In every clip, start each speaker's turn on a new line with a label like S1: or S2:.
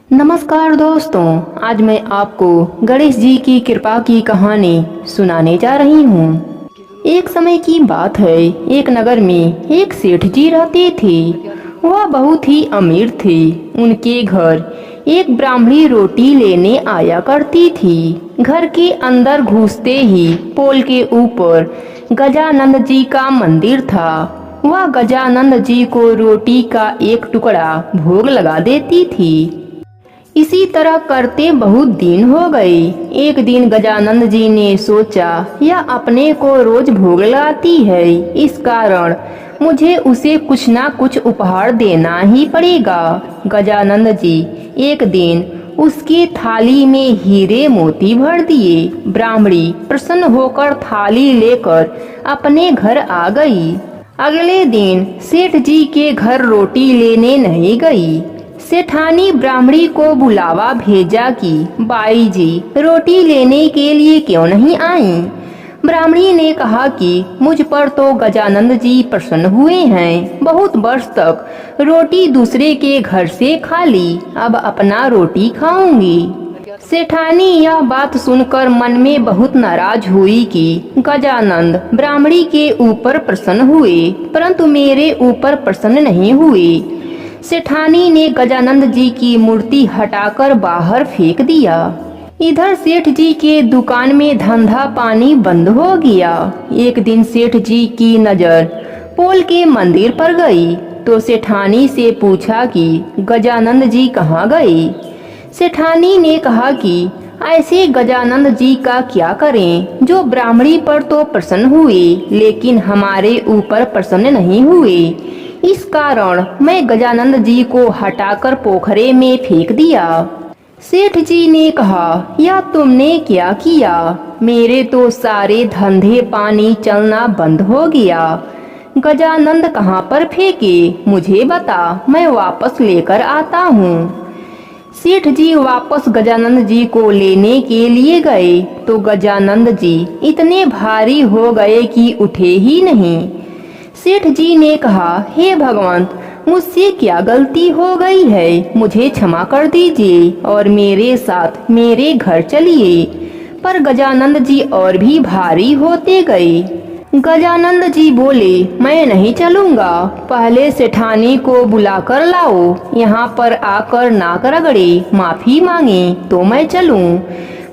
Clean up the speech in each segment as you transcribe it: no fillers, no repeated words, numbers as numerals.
S1: नमस्कार दोस्तों, आज मैं आपको गणेश जी की कृपा की कहानी सुनाने जा रही हूँ। एक समय की बात है, एक नगर में एक सेठ जी रहते थे। वह बहुत ही अमीर थे। उनके घर एक ब्राह्मणी रोटी लेने आया करती थी। घर के अंदर घुसते ही पोल के ऊपर गजानंद जी का मंदिर था। वह गजानंद जी को रोटी का एक टुकड़ा भोग लगा देती थी। इसी तरह करते बहुत दिन हो गए। एक दिन गजानंद जी ने सोचा, यह अपने को रोज भोग लगाती है, इस कारण मुझे उसे कुछ ना कुछ उपहार देना ही पड़ेगा। गजानंद जी एक दिन उसकी थाली में हीरे मोती भर दिए। ब्राह्मणी प्रसन्न होकर थाली लेकर अपने घर आ गई। अगले दिन सेठ जी के घर रोटी लेने नहीं गई। सेठानी ब्राह्मणी को बुलावा भेजा कि बाई जी रोटी लेने के लिए क्यों नहीं आई। ब्राह्मणी ने कहा कि मुझ पर तो गजानंद जी प्रसन्न हुए हैं। बहुत वर्ष तक रोटी दूसरे के घर से खा ली, अब अपना रोटी खाऊंगी। सेठानी यह बात सुनकर मन में बहुत नाराज हुई कि गजानंद ब्राह्मणी के ऊपर प्रसन्न हुए, परंतु मेरे ऊपर प्रसन्न नहीं हुए। सेठानी ने गजानंद जी की मूर्ति हटाकर बाहर फेंक दिया। इधर सेठ जी के दुकान में धंधा पानी बंद हो गया। एक दिन सेठ जी की नजर पोल के मंदिर पर गई तो सेठानी से पूछा कि गजानंद जी कहाँ गए। सेठानी ने कहा कि ऐसे गजानंद जी का क्या करें, जो ब्राह्मणी पर तो प्रसन्न हुए लेकिन हमारे ऊपर प्रसन्न नहीं हुए। इस कारण मैं गजानंद जी को हटाकर पोखरे में फेंक दिया। सेठ जी ने कहा, यह तुमने क्या किया? मेरे तो सारे धंधे पानी चलना बंद हो गया। गजानंद कहाँ पर फेंके, मुझे बता, मैं वापस लेकर आता हूँ। सेठ जी वापस गजानंद जी को लेने के लिए गए तो गजानंद जी इतने भारी हो गए कि उठे ही नहीं। सेठ जी ने कहा, हे भगवान, मुझसे क्या गलती हो गई है, मुझे क्षमा कर दीजिए और मेरे साथ मेरे घर चलिए। पर गजानंद जी और भी भारी होते गए। गजानंद जी बोले, मैं नहीं चलूंगा, पहले सेठानी को बुलाकर लाओ, यहाँ पर आकर नाक रगड़े माफी मांगे तो मैं चलूं।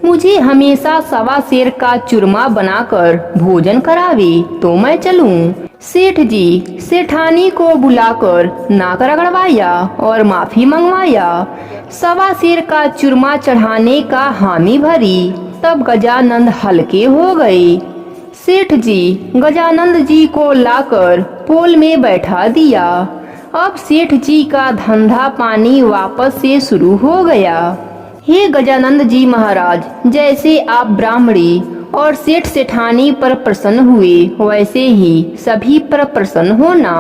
S1: मुझे हमेशा सवा शेर का चूरमा बनाकर भोजन करावे तो मैं चलूं। सेठ जी सेठानी को बुलाकर नाक रगड़वाया और माफी मंगवाया। सवा शेर का चूरमा चढ़ाने का हामी भरी, तब गजानंद हल्के हो गए। सेठ जी गजानंद जी को लाकर पोल में बैठा दिया। अब सेठ जी का धंधा पानी वापस से शुरू हो गया। हे गजानंद जी महाराज, जैसे आप ब्राह्मणी और सेठ सेठानी पर प्रसन्न हुए, वैसे ही सभी पर प्रसन्न होना।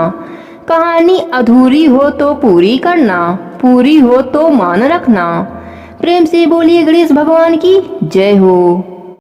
S1: कहानी अधूरी हो तो पूरी करना, पूरी हो तो मान रखना। प्रेम से बोलिए गणेश भगवान की जय हो।